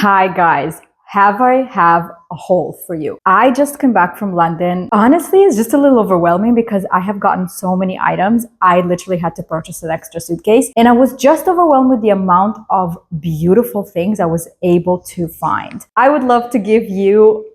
Hi guys, I have a haul for you. I just came back from London. Honestly, it's just a little overwhelming because I have gotten so many items. I literally had to purchase an extra suitcase and I was just overwhelmed with the amount of beautiful things I was able to find. I would love to give you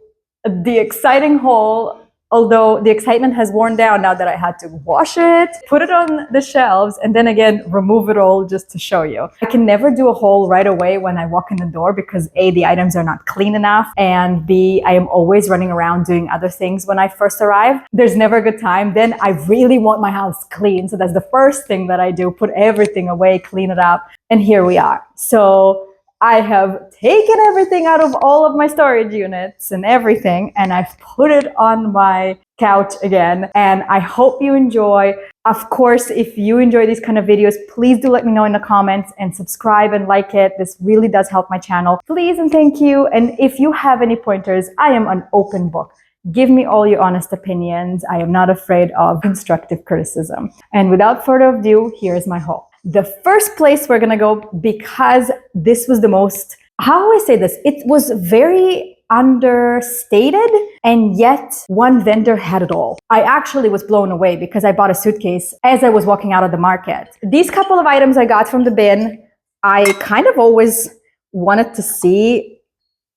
the exciting haul. Although the excitement has worn down now that I had to wash it, put it on the shelves, and then again, remove it all just to show you. I can never do a haul right away when I walk in the door because A, the items are not clean enough, and B, I am always running around doing other things when I first arrive. There's never a good time. Then I really want my house clean. So that's the first thing that I do, put everything away, clean it up, and here we are. So I have taken everything out of all of my storage units and everything, and I've put it on my couch again, and I hope you enjoy. Of course, if you enjoy these kind of videos, please do let me know in the comments and subscribe and like it. This really does help my channel. Please and thank you. And if you have any pointers, I am an open book. Give me all your honest opinions. I am not afraid of constructive criticism. And without further ado, here's my haul. The first place we're gonna go, because this was the most, how do I say this? It was very understated, and yet one vendor had it all. I actually was blown away because I bought a suitcase as I was walking out of the market. These couple of items I got from the bin, I kind of always wanted to see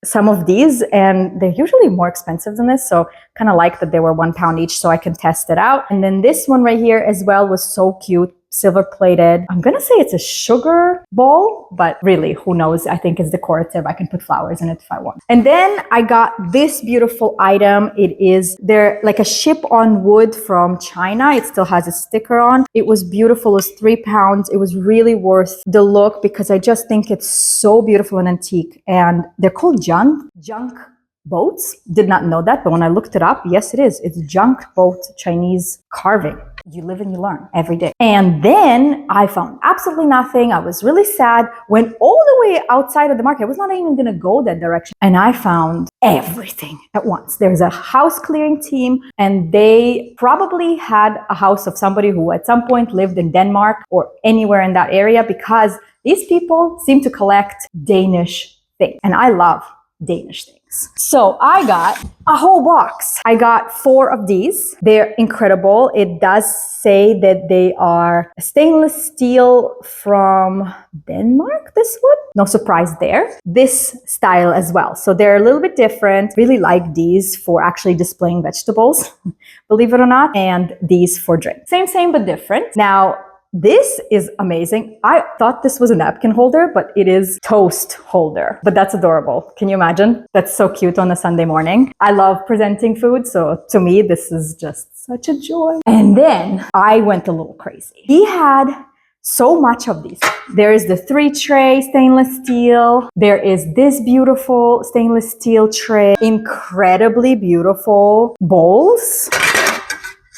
some of these, and they're usually more expensive than this, so kind of like that they were £1 each so I can test it out. And then this one right here as well was so cute, silver plated. I'm gonna say it's a sugar bowl, but really, who knows? I think it's decorative. I can put flowers in it if I want. And then I got this beautiful item. They're like a ship on wood from China. It still has a sticker on. It was beautiful. It was £3. It was really worth the look because I just think it's so beautiful and antique. And they're called junk boats. Did not know that, but when I looked it up, yes, it is. It's junk boat Chinese carving. You live and you learn every day. And then I found absolutely nothing. I was really sad. Went all the way outside of the market. I was not even going to go that direction. And I found everything at once. There's a house clearing team, and they probably had a house of somebody who at some point lived in Denmark or anywhere in that area, because these people seem to collect Danish things. And I love Danish things. So I got a whole box. I got 4 of these. They're incredible. It does say that they are stainless steel from Denmark, this one. No surprise there. This style as well. So they're a little bit different. Really like these for actually displaying vegetables, believe it or not. And these for drink. Same, but different. Now, this is amazing. I thought this was a napkin holder, but it is toast holder. But that's adorable. Can you imagine? That's so cute on a Sunday morning. I love presenting food, so to me, this is just such a joy. And then I went a little crazy. He had so much of these. There is the 3 tray stainless steel. There is this beautiful stainless steel tray. Incredibly beautiful bowls.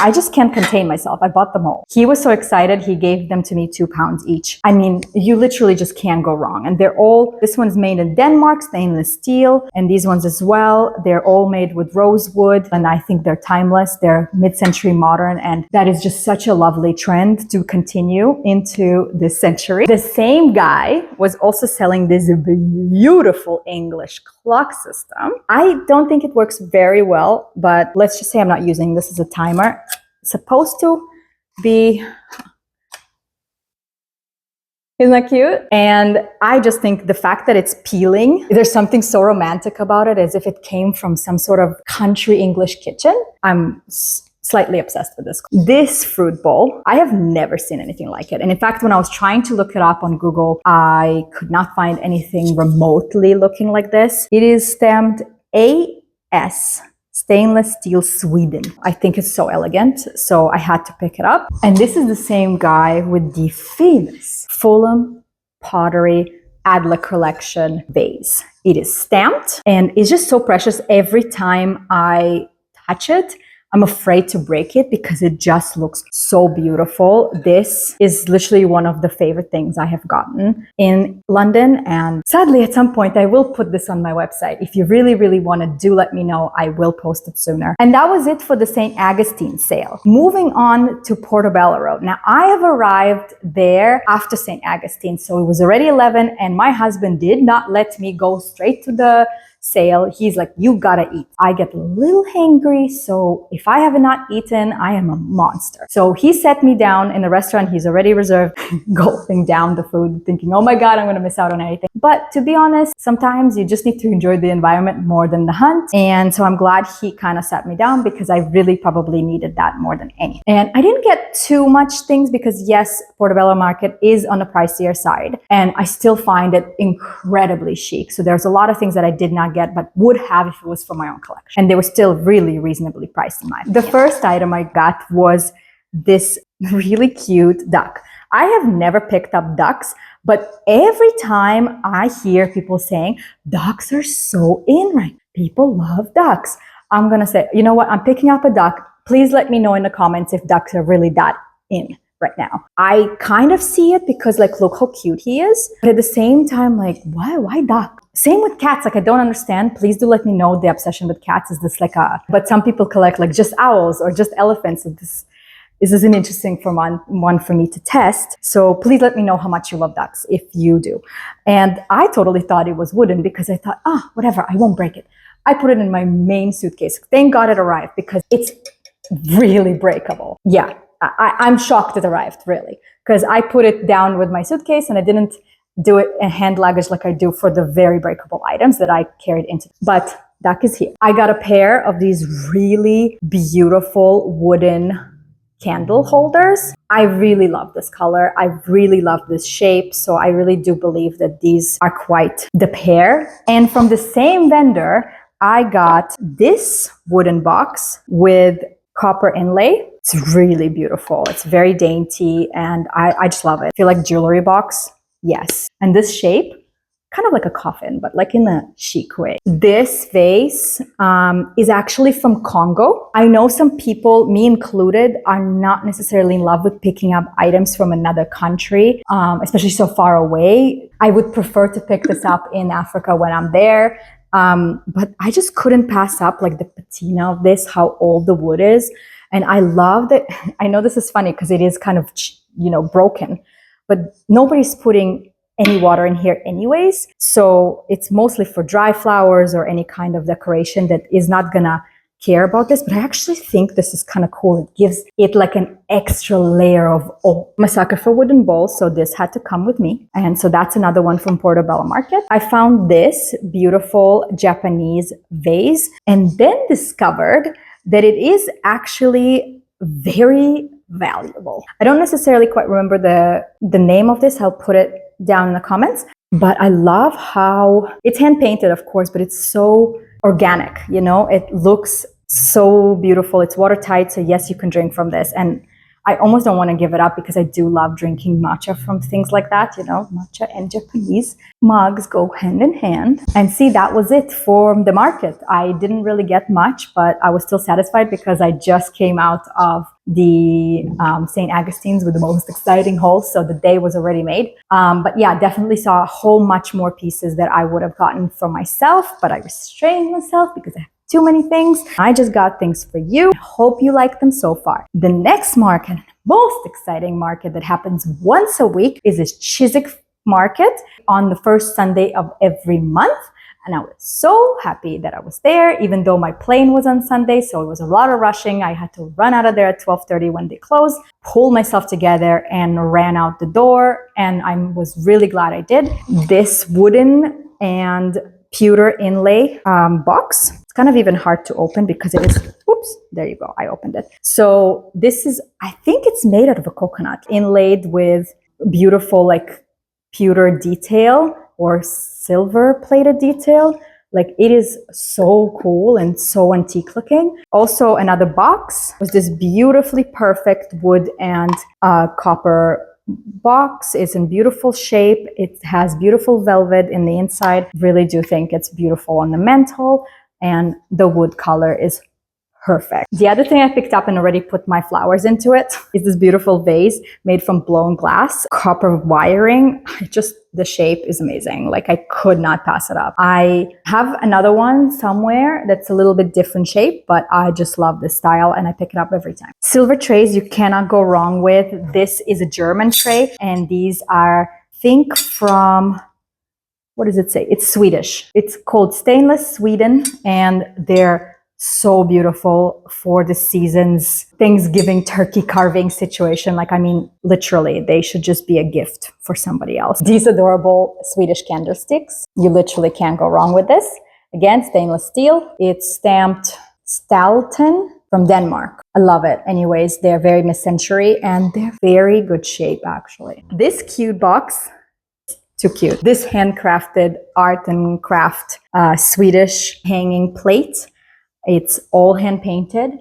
I just can't contain myself. I bought them all. He was so excited. He gave them to me £2 each. I mean, you literally just can't go wrong. And they're all, this one's made in Denmark, stainless steel, and these ones as well. They're all made with rosewood, and I think they're timeless. They're mid-century modern, and that is just such a lovely trend to continue into this century. The same guy was also selling this beautiful English clock system. I don't think it works very well, but let's just say I'm not using this as a timer. It's supposed to be, isn't that cute? And I just think the fact that it's peeling, there's something so romantic about it, as if it came from some sort of country English kitchen. I'm slightly obsessed with this. This fruit bowl, I have never seen anything like it. And in fact, when I was trying to look it up on Google, I could not find anything remotely looking like this. It is stamped AS. Stainless steel Sweden. I think it's so elegant, so I had to pick it up. And this is the same guy with the famous Fulham Pottery Adler Collection vase. It is stamped and it's just so precious. Every time I touch it, I'm afraid to break it because it just looks so beautiful. This is literally one of the favorite things I have gotten in London. And sadly, at some point, I will put this on my website. If you really, really want to, do let me know. I will post it sooner. And that was it for the St. Augustine sale. Moving on to Portobello Road. Now, I have arrived there after St. Augustine. So it was already 11 and my husband did not let me go straight to the sale. He's like, you gotta eat. I get a little hangry, so if I have not eaten, I am a monster. So he sat me down in a restaurant he's already reserved, gulping down the food, thinking, oh my God, I'm gonna miss out on anything. But to be honest, sometimes you just need to enjoy the environment more than the hunt. And so I'm glad he kind of sat me down because I really probably needed that more than anything. And I didn't get too much things because yes, Portobello Market is on the pricier side and I still find it incredibly chic. So there's a lot of things that I did not get but would have if it was for my own collection. And they were still really reasonably priced in my opinion. The first item I got was this really cute duck. I have never picked up ducks, but every time I hear people saying, ducks are so in right now. People love ducks. I'm gonna say, you know what? I'm picking up a duck. Please let me know in the comments if ducks are really that in right now. I kind of see it because like, look how cute he is. But at the same time, like, why duck? Same with cats. Like, I don't understand. Please do let me know the obsession with cats. Is this like but some people collect like just owls or just elephants. So this is an interesting one for me to test. So please let me know how much you love ducks if you do. And I totally thought it was wooden because I thought, whatever, I won't break it. I put it in my main suitcase. Thank God it arrived because it's really breakable. Yeah. I'm shocked it arrived, really, because I put it down with my suitcase and I didn't do it in hand luggage like I do for the very breakable items that I carried into. But duck is here. I got a pair of these really beautiful wooden candle holders. I really love this color. I really love this shape. So I really do believe that these are quite the pair. And from the same vendor, I got this wooden box with copper inlay. It's really beautiful. It's very dainty and I just love it. I feel like jewelry box. Yes. And this shape, kind of like a coffin, but like in a chic way. This vase is actually from Congo. I know some people, me included, are not necessarily in love with picking up items from another country, especially so far away. I would prefer to pick this up in Africa when I'm there. But I just couldn't pass up like the patina of this, how old the wood is. And I love that. I know this is funny because it is kind of, broken, but nobody's putting any water in here anyways. So it's mostly for dry flowers or any kind of decoration that is not gonna care about this. But I actually think this is kind of cool. It gives it like an extra layer of oh. I'm a sucker for wooden bowls, so this had to come with me. And so that's another one from Portobello Market. I found this beautiful Japanese vase and then discovered that it is actually very valuable. I don't necessarily quite remember the name of this. I'll put it down in the comments. But I love how it's hand painted, of course, but it's so organic, it looks so beautiful. It's watertight. So yes, you can drink from this. And I almost don't want to give it up because I do love drinking matcha from things like that. Matcha and Japanese mugs go hand in hand. And see, that was it for the market. I didn't really get much, but I was still satisfied because I just came out of the St. Augustine's with the most exciting haul. So the day was already made. But yeah, definitely saw a whole much more pieces that I would have gotten for myself, but I restrained myself because I have too many things. I just got things for you. I hope you like them so far. The next market, most exciting market that happens once a week is this Chiswick market on the first Sunday of every month. And I was so happy that I was there, even though my plane was on Sunday. So it was a lot of rushing. I had to run out of there at 12:30 when they closed, pull myself together and ran out the door. And I was really glad I did. This wooden and pewter inlay box. It's kind of even hard to open because it is, oops, there you go. I opened it. So this is, I think it's made out of a coconut inlaid with beautiful like pewter detail or silver plated detail. Like it is so cool and so antique looking. Also another box was this beautifully perfect wood and copper box. It's in beautiful shape. It has beautiful velvet in the inside. Really do think it's beautiful on the mantle and the wood color is perfect. The other thing I picked up and already put my flowers into it is this beautiful vase made from blown glass, copper wiring. The shape is amazing. Like, I could not pass it up. I have another one somewhere that's a little bit different shape, but I just love this style and I pick it up every time. Silver trays you cannot go wrong with. This is a German tray, and these are, think from, what does it say? It's Swedish. It's called Stainless Sweden, and they're so beautiful for the season's Thanksgiving turkey carving situation. Like, I mean, literally, they should just be a gift for somebody else. These adorable Swedish candlesticks. You literally can't go wrong with this. Again, stainless steel. It's stamped Stalten from Denmark. I love it. Anyways, they're very mid-century and they're very good shape, actually. This cute box, too cute. This handcrafted art and craft Swedish hanging plate. It's all hand painted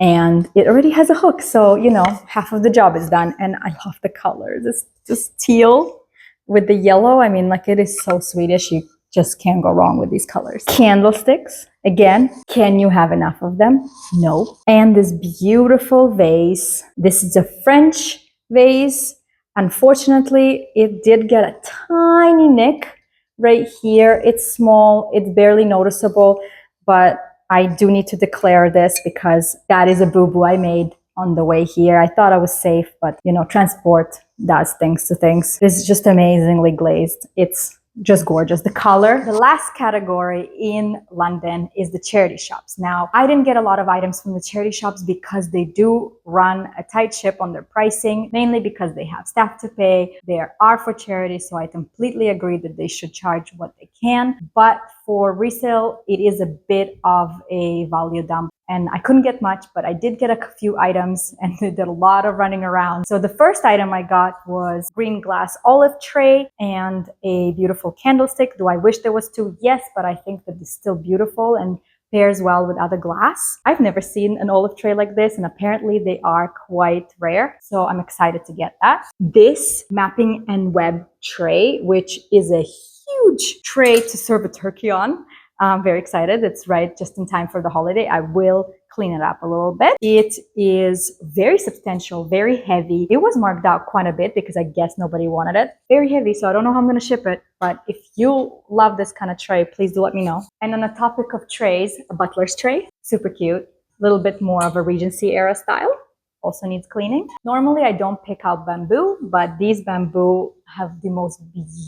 and it already has a hook. So, you know, half of the job is done. And I love the colors. It's just teal with the yellow. I mean, like, it is so Swedish. You just can't go wrong with these colors. Candlesticks. Again, can you have enough of them? No. And this beautiful vase. This is a French vase. Unfortunately, it did get a tiny nick right here. It's small. It's barely noticeable. But I do need to declare this because that is a boo-boo I made on the way here. I thought I was safe, but you know, transport does things to things. This is just amazingly glazed. It's just gorgeous. The color. The last category in London is the charity shops. Now, I didn't get a lot of items from the charity shops because they do run a tight ship on their pricing, mainly because they have staff to pay. They are for charity, so I completely agree that they should charge what they can. But for resale, it is a bit of a value dump. And I couldn't get much, but I did get a few items and they did a lot of running around. So the first item I got was green glass olive tray and a beautiful candlestick. Do I wish there was two? Yes, but I think that it's still beautiful and pairs well with other glass. I've never seen an olive tray like this, and apparently they are quite rare. So I'm excited to get that. This mapping and web tray, which is a huge tray to serve a turkey on. I'm very excited. It's right just in time for the holiday. I will clean it up a little bit. It is very substantial, very heavy. It was marked out quite a bit because I guess nobody wanted it. Very heavy, so I don't know how I'm going to ship it. But if you love this kind of tray, please do let me know. And on the topic of trays, a butler's tray. Super cute. A little bit more of a Regency era style. Also needs cleaning. Normally, I don't pick out bamboo, but these bamboo have the most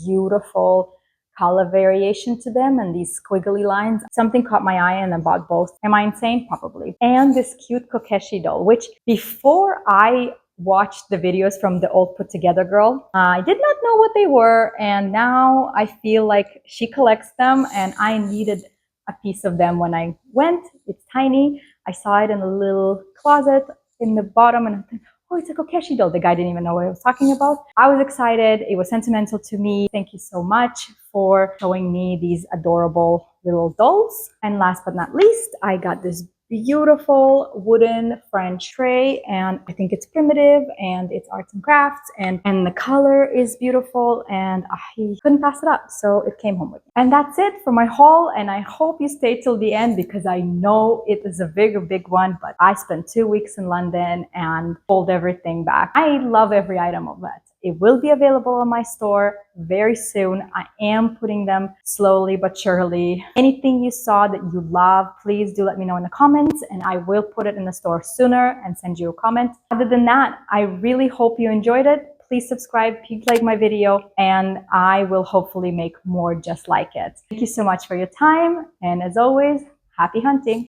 beautiful color variation to them and these squiggly lines. Something caught my eye and I bought both. Am I insane? Probably. And this cute Kokeshi doll, which before I watched the videos from the old put together girl, I did not know what they were, and now I feel like she collects them and I needed a piece of them when I went. It's tiny. I saw it in a little closet in the bottom and I think, oh, it's a Kokeshi doll. The guy didn't even know what I was talking about. I was excited. It was sentimental to me. Thank you so much for showing me these adorable little dolls. And last but not least, I got this beautiful wooden French tray, and I think it's primitive and it's arts and crafts and the color is beautiful and I couldn't pass it up, so it came home with me. And that's it for my haul, and I hope you stay till the end because I know it is a big one, but I spent 2 weeks in London and pulled everything back. I love every item of that. It will be available on my store very soon. I am putting them slowly but surely. Anything you saw that you love, please do let me know in the comments and I will put it in the store sooner and send you a comment. Other than that, I really hope you enjoyed it. Please subscribe if you like my video and I will hopefully make more just like it. Thank you so much for your time, and as always, happy hunting.